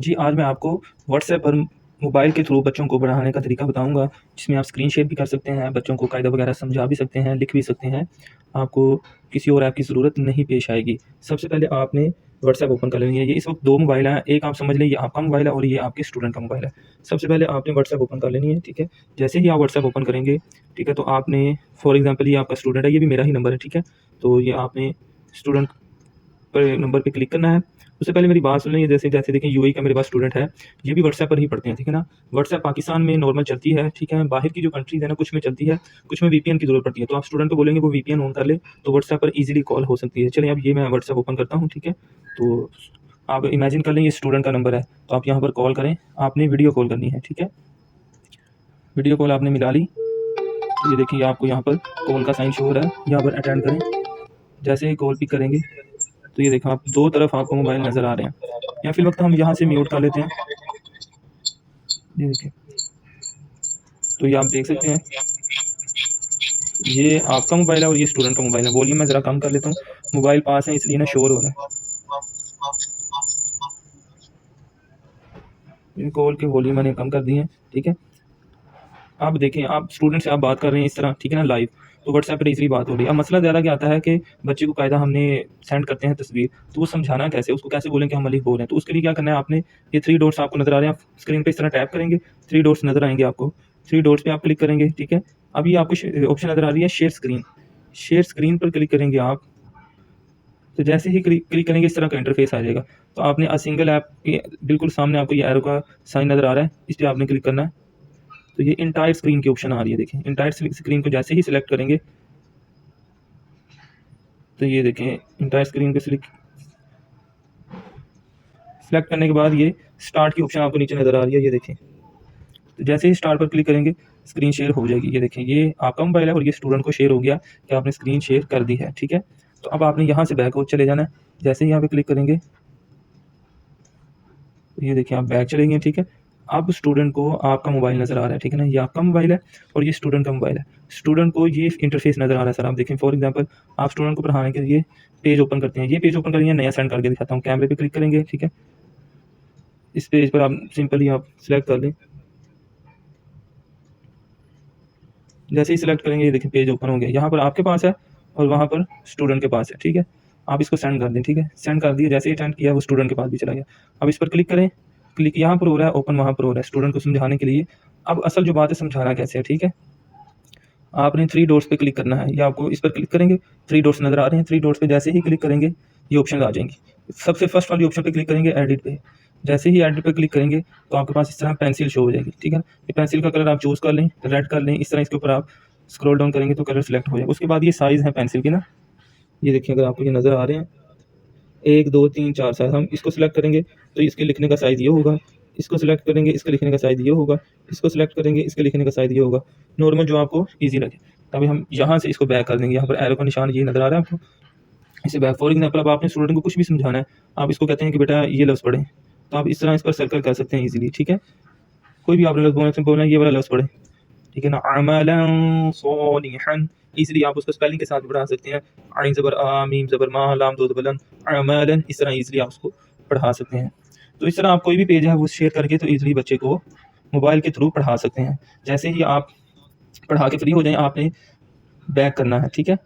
जी, आज मैं आपको व्हाट्सएप पर मोबाइल के थ्रू बच्चों को पढ़ाने का तरीका बताऊँगा, जिसमें आप स्क्रीन शेयर भी कर सकते हैं, बच्चों को कायदा वगैरह समझा भी सकते हैं, लिख भी सकते हैं। आपको किसी और ऐप की ज़रूरत नहीं पेश आएगी। सबसे पहले आपने व्हाट्सएप ओपन कर लेनी है। ये इस वक़्त 2 मोबाइल हैं, एक आप समझ लें ये आपका मोबाइल है और ये आपके स्टूडेंट का मोबाइल है। सबसे पहले आपने व्हाट्सएप ओपन कर लेनी है, ठीक है? जैसे ही आप व्हाट्सएप ओपन करेंगे, ठीक है? तो आपने फॉर एग्ज़ाम्पल ये आपका स्टूडेंट है, ये भी मेरा ही नंबर है, ठीक है? तो ये आपने स्टूडेंट पर नंबर पे क्लिक करना है। उससे पहले मेरी बात सुन लें, जैसे जैसे देखें यूएई का मेरे पास स्टूडेंट है, ये भी व्हाट्सएप पर ही पढ़ते हैं, ठीक है ना? व्हाट्सएप पाकिस्तान में नॉर्मल चलती है, ठीक है? बाहर की जो कंट्रीज़ है ना, कुछ में चलती है, कुछ में वीपीएन की ज़रूरत पड़ती है। तो आप स्टूडेंट को बोलेंगे वो वीपीएन ऑन कर ले, तो व्हाट्सएप पर ईज़िली कॉल हो सकती है। चलिए अब ये मैं व्हाट्सएप ओपन करता हूँ, ठीक है? तो आप इमेजिन कर लें ये स्टूडेंट का नंबर है, तो आप यहाँ पर कॉल करें, आपने वीडियो कॉल करनी है, ठीक है? वीडियो कॉल आपने मिला ली, तो ये देखिए आपको यहाँ पर कॉल का साइन शो हो रहा है, यहाँ पर अटेंड करें। जैसे ही कॉल पिक करेंगे, तो ये देखो आप 2 तरफ आपको मोबाइल नज़र आ रहे हैं। या फिर वक्त हम यहाँ से म्यूट कर लेते हैं। ये देखिए, तो ये आप देख सकते हैं, ये आपका मोबाइल है और ये स्टूडेंट का मोबाइल है। वॉल्यूम मैं ज़रा कम कर लेता हूँ, मोबाइल पास है इसलिए ना शोर हो रहा है। इन कॉल के वॉल्यूम मैंने कम कर दिए हैं, ठीक है? आप देखें, आप स्टूडेंट से आप बात कर रहे हैं इस तरह, ठीक है ना, लाइव, तो व्हाट्सएप पर ईज़िली बात हो रही है। अब मसला ज़्यादा क्या आता है कि बच्चे को कायदा हमने सेंड करते हैं तस्वीर, तो वो समझाना कैसे, उसको कैसे बोलें कि हम अलिफ बोल रहे हैं। तो उसके लिए क्या करना है आपने, ये 3 डॉट्स आपको नज़र आ रहे हैं, आप स्क्रीन पे इस तरह टैप करेंगे, 3 डॉट्स नज़र आएँगे आपको, 3 डॉट्स पे आप क्लिक करेंगे, ठीक है? अब ये आपको ऑप्शन नज़र आ रही है शेयर स्क्रीन, शेयर स्क्रीन पर क्लिक करेंगे आप, तो जैसे ही क्लिक क्लिक करेंगे इस तरह का इंटरफेस आ जाएगा। तो आपने सिंगल ऐप के बिल्कुल सामने आपको ये एरो का साइन नज़र आ रहा है, इस पे आपने क्लिक करना है। तो ये एंटायर स्क्रीन की ऑप्शन आ रही है, देखिए एंटायर स्क्रीन को जैसे ही सिलेक्ट करेंगे, तो ये देखें एंटायर स्क्रीन को सिलेक्ट करने के बाद ये स्टार्ट की ऑप्शन आपको नीचे नज़र आ रही है, ये देखें। तो जैसे ही स्टार्ट पर क्लिक करेंगे स्क्रीन शेयर हो जाएगी। ये देखें, ये आपका मोबाइल है और ये स्टूडेंट को शेयर हो गया कि आपने स्क्रीन शेयर कर दी है, ठीक है? तो अब आपने यहाँ से बैक हो चले जाना है। जैसे ही यहाँ पे क्लिक करेंगे, तो ये देखिए आप बैक चले गए, ठीक है? अब स्टूडेंट को आपका मोबाइल नज़र आ रहा है, ठीक है ना? ये आपका मोबाइल है और ये स्टूडेंट का मोबाइल है। स्टूडेंट को ये इंटरफेस नज़र आ रहा है सर, आप देखें फॉर एग्ज़ाम्पल आप स्टूडेंट को पढ़ाने के लिए पेज ओपन करते हैं। ये पेज ओपन करेंगे, नया सेंड करके दिखाता हूँ। कैमरे पे क्लिक करेंगे, ठीक है? इस पेज पर आप सिंपली आप सिलेक्ट कर लें। जैसे ही सिलेक्ट करेंगे, ये देखिए पेज ओपन हो गया। यहाँ पर आपके पास है और वहाँ पर स्टूडेंट के पास है, ठीक है? आप इसको सेंड कर दें, ठीक है? सेंड कर दिया, जैसे ही सेंड किया वो स्टूडेंट के पास भी चला गया। अब इस पर क्लिक करें, क्लिक यहाँ पर हो रहा है, ओपन वहाँ पर हो रहा है, स्टूडेंट को समझाने के लिए। अब असल जो बात है समझाना कैसे है, ठीक है? आपने 3 डॉट्स पे क्लिक करना है, या आपको इस पर क्लिक करेंगे, 3 डॉट्स नज़र आ रहे हैं, 3 डॉट्स पे जैसे ही क्लिक करेंगे ये ऑप्शन आ जाएंगी। सबसे फर्स्ट वाली ऑप्शन पे क्लिक करेंगे एडिट पे, जैसे ही एडिट पे क्लिक करेंगे तो आपके पास इस तरह पेंसिल शो हो जाएगी, ठीक है? ये पेंसिल का कलर आप चूज़ कर लें, रेड कर लें, इस तरह इसके ऊपर आप स्क्रॉल डाउन करेंगे तो कलर सिलेक्ट हो जाएगा। उसके बाद ये साइज़ है पेंसिल की ना, ये देखिए अगर आपको ये नज़र आ रहे हैं 1, 2, 3, 4 साइज़, हम इसको सिलेक्ट करेंगे तो इसके लिखने का साइज़ ये होगा, इसको सिलेक्ट करेंगे इसके लिखने का साइज़ ये होगा, इसको सिलेक्ट करेंगे इसके लिखने का साइज़ ये होगा, नॉर्मल जो आपको ईज़ी लगे। अभी हम यहाँ से इसको बैक कर देंगे, यहाँ पर एरो का निशान ये नज़र आ रहा है आपको, इसे बैक फॉर एग्जाम्पल अब आपने स्टूडेंट को कुछ भी समझाना है, आप इसको कहते हैं कि बेटा ये लफ्ज़ पढ़ें, तो आप इस तरह इस पर सर्कल कर सकते हैं ईज़िली, ठीक है? कोई भी आपने लफ्ज़ बोलना है ये वाला लफ्ज़ पढ़ें, ठीक है ना? अमलन सालिहन, ईज़िली आप उसको स्पेलिंग के साथ भी पढ़ा सकते हैं। आइन ज़बर आ, मीम ज़बर मा, लाम दो ज़बर लन, अमलन, इस तरह ईज़िली आप उसको पढ़ा सकते हैं। तो इस तरह आप कोई भी पेज है वो शेयर करके तो ईज़िली बच्चे को मोबाइल के थ्रू पढ़ा सकते हैं। जैसे ही आप पढ़ा के फ्री हो जाएँ, आपने बैक करना है, ठीक है?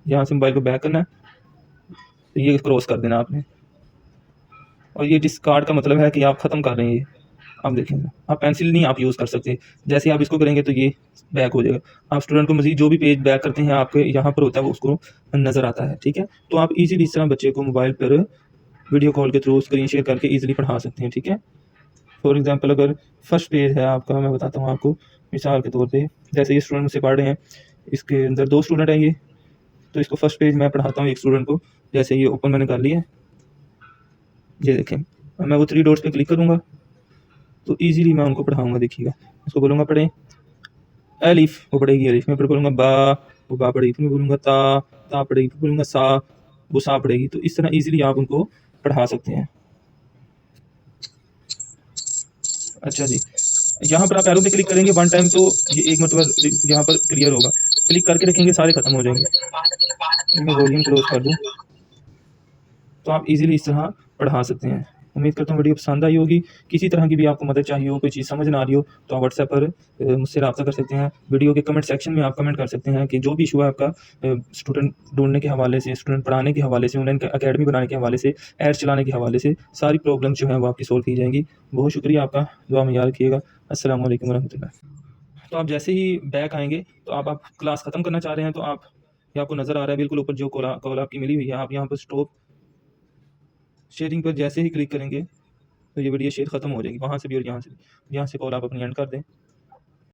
यहाँ से मोबाइल को बैक करना है, तो ये क्रॉस कर देना आपने, और ये डिस्कार्ड का मतलब है कि आप ख़त्म कर रहे हैं ये। आप देखेंगे, आप पेंसिल नहीं आप यूज़ कर सकते। जैसे आप इसको करेंगे तो ये बैक हो जाएगा। आप स्टूडेंट को मज़ीद जो भी पेज बैक करते हैं आपके यहाँ पर होता है वो उसको नज़र आता है, ठीक है? तो आप ईज़िली इस तरह बच्चे को मोबाइल पर वीडियो कॉल के थ्रू स्क्रीन शेयर करके ईज़िली पढ़ा सकते हैं, ठीक है? फॉर एग्ज़ाम्पल अगर फर्स्ट पेज है आपका, मैं बताता हूँ आपको मिसाल के तौर पे, जैसे ये स्टूडेंट मुझसे पढ़ रहे हैं, इसके अंदर 2 स्टूडेंट हैं ये, तो इसको फर्स्ट पेज मैं पढ़ाता हूँ एक स्टूडेंट को। जैसे ये ओपन मैंने कर लिया है, ये देखें, अब मैं वो 3 डॉट्स पे क्लिक करूँगा तो ईज़िली मैं उनको पढ़ाऊँगा, देखिएगा। इसको बोलूँगा पढ़ें, अलिफ, वो पढ़ेगी अलिफ, मैं फिर बोलूँगा बा, वो बा पढ़ेगी, फिर मैं बोलूँगा ता, ता पढ़ेगी, फिर बोलूँगा सा, वो सा पढ़ेगी। तो इस तरह ईज़िली आप उनको पढ़ा सकते हैं। अच्छा जी, यहाँ पर आप एरो पे क्लिक करेंगे वन टाइम तो ये एक मतलब यहाँ पर क्लियर होगा, क्लिक करके रखेंगे सारे खत्म हो जाएंगे। मैं वॉल्यूम क्लोज कर दूँ, तो आप ईज़िली इस तरह पढ़ा सकते हैं। उम्मीद करता हूँ वीडियो पसंद आई होगी। किसी तरह की भी आपको मदद चाहिए हो, कोई चीज़ समझ ना आ रही हो, तो आप व्हाट्सएप पर मुझसे रब्ता कर सकते हैं। वीडियो के कमेंट सेक्शन में आप कमेंट कर सकते हैं कि जो भी इशू है आपका स्टूडेंट ढूँढने के हवाले से, स्टूडेंट पढ़ाने के हवाले से, ऑनलाइन अकेडमी बनाने के हवाले से, एड्स चलाने के हवाले से, सारी प्रॉब्लम जो हैं वो आपकी सॉल्व की जाएँगी। बहुत शुक्रिया आपका, दुआ में याद रखिएगा। अस्सलामु अलैकुम वरहमतुल्लाह। तो आप जैसे ही बैक आएँगे, तो आप क्लास ख़त्म करना चाह रहे हैं, तो आप ये आपको नज़र आ रहा है बिल्कुल ऊपर जो कॉल आपकी मिली हुई है, आप यहाँ पर स्टॉप शेयरिंग पर जैसे ही क्लिक करेंगे, तो ये वीडियो शेयर ख़त्म हो जाएगी, वहाँ से भी और यहाँ से भी। यहाँ से कॉल आप अपनी एंड कर दें।